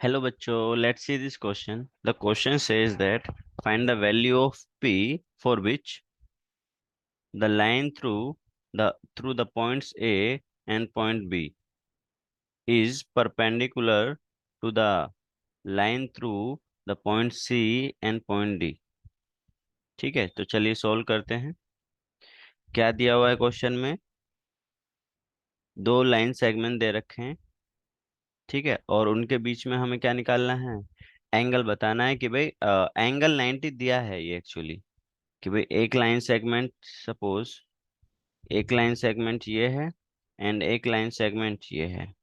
Hello bachcho, let's see this question. The question says that find the value of P for which the line through the points A and point B is perpendicular to the line through the point C and point D. ठीक है, तो चलिए solve करते हैं। क्या दिया हुआ है क्वेश्चन में? दो लाइन सेगमेंट दे रखे हैं, ठीक है, और उनके बीच में हमें क्या निकालना है? एंगल बताना है कि भाई एंगल 90 दिया है ये एक्चुअली, कि भाई एक लाइन सेगमेंट, सपोज एक लाइन सेगमेंट ये है एंड एक लाइन सेगमेंट ये है।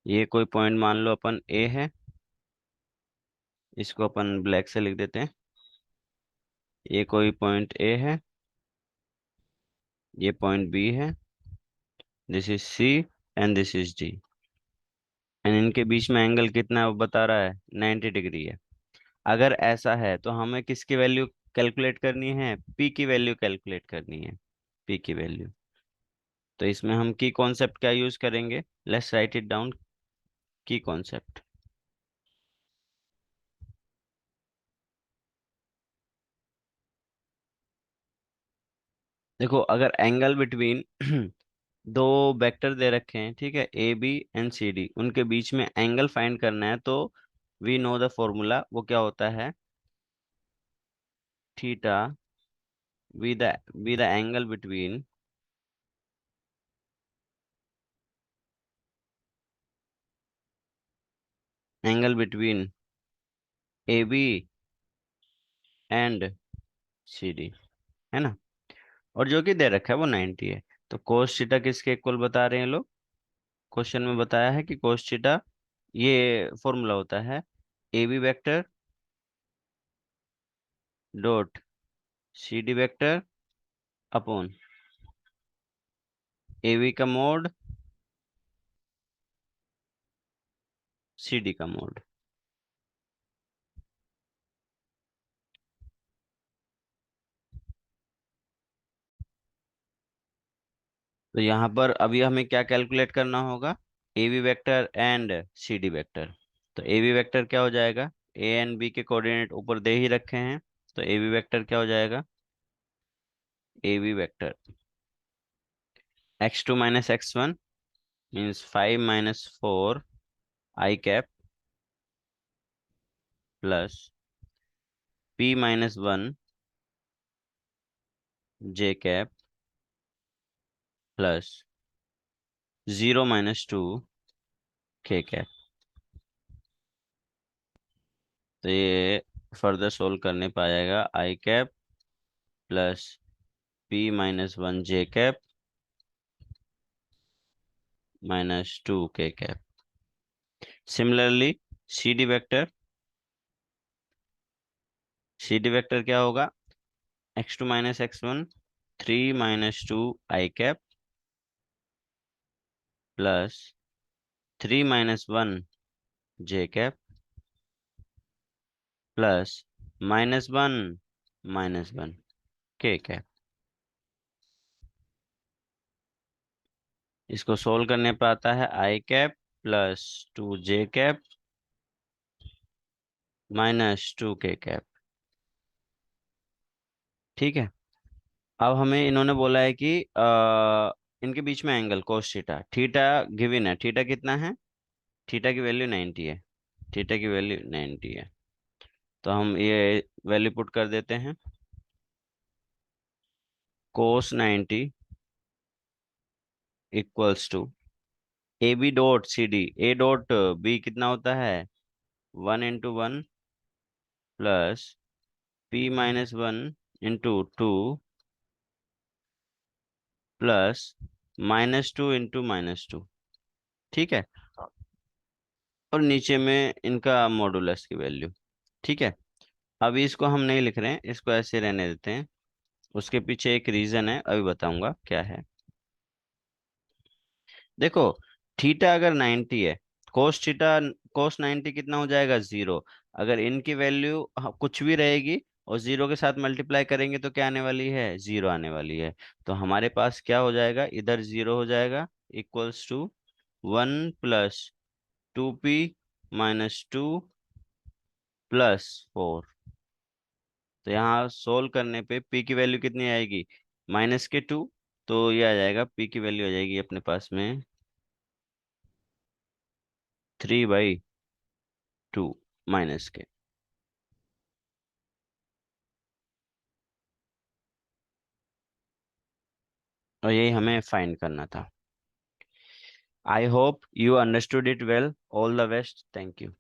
ये कोई पॉइंट मान लो अपन ए है, इसको अपन ब्लैक से लिख देते हैं। ये कोई पॉइंट ए है, ये पॉइंट बी है, this is C and this is D, and इनके बीच में एंगल कितना है वो बता रहा है 90 डिग्री है। अगर ऐसा है तो हमें किसकी वैल्यू कैलकुलेट करनी है? पी की वैल्यू कैलकुलेट करनी है, पी की वैल्यू। तो इसमें हम की कॉन्सेप्ट क्या यूज करेंगे? Let's write it down. Key concept, देखो अगर एंगल बिटवीन दो वेक्टर दे रखे हैं, ठीक है, A B and C D, उनके बीच में एंगल फाइंड करना है, तो वी नो द फॉर्मूला। वो क्या होता है? Theta we the angle between A B and C D, है ना। और जो कि दे रखा है वो 90 है। तो कोस थीटा किसके इक्वल बता रहे हैं लोग? क्वेश्चन में बताया है कि कोस थीटा, ये फॉर्मूला होता है A B vector dot C D vector upon A B का मोड सी डी का मोड। तो यहाँ पर अभी हमें क्या कैलकुलेट करना होगा? A B vector and C D vector. तो ए बी वेक्टर क्या हो जाएगा? ए एंड बी के कोऑर्डिनेट ऊपर दे ही रखे हैं, तो ए बी वेक्टर क्या हो जाएगा? A B vector X two minus X one means 5 - 4 I cap plus P - 1 J cap plus 0 - 2 K cap. तो ये फर्दर सोल्व करने पाएगा I cap plus P - 1 J cap -2 K cap. Similarly C D vector, C D vector क्या होगा? x2 - x1 3 - 2 I cap plus 3 - 1 J cap plus -1 K cap. इसको solve करने पर आता है I cap plus 2 J cap -2 K cap. ठीक है, अब हमें इन्होंने बोला है कि इनके बीच में angle cos theta, theta given है। थीटा कितना है? थीटा की वैल्यू 90 है, थीटा की वैल्यू 90 है। तो हम ये वैल्यू पुट कर देते हैं। Cos 90 equals to A B dot C D, A dot B कितना होता है? 1 × 1 प्लस P - 1 × 2 प्लस -2 × -2। ठीक है, और नीचे में इनका मॉडुलस की वैल्यू। ठीक है, अभी इसको हम नहीं लिख रहे हैं, इसको ऐसे रहने देते हैं। उसके पीछे एक रीजन है, अभी बताऊंगा क्या है। देखो, थीटा अगर 90 है, कोस थीटा, कोस 90 कितना हो जाएगा? 0। अगर इनकी वैल्यू कुछ भी रहेगी और 0 के साथ मल्टीप्लाई करेंगे तो क्या आने वाली है? 0 आने वाली है। तो हमारे पास क्या हो जाएगा? इधर 0 हो जाएगा, इक्वल्स टू 1 + 2P -2 +4। तो यहाँ सोल्व करने पे p की वैल्यू कितनी आएगी, -2। तो ये आ जाएगा, p की वैल्यू आ जाएगी अपने पास में 3/2 माइनस के। और यही हमें फाइंड करना था। I hope you understood it well. All the best. Thank you.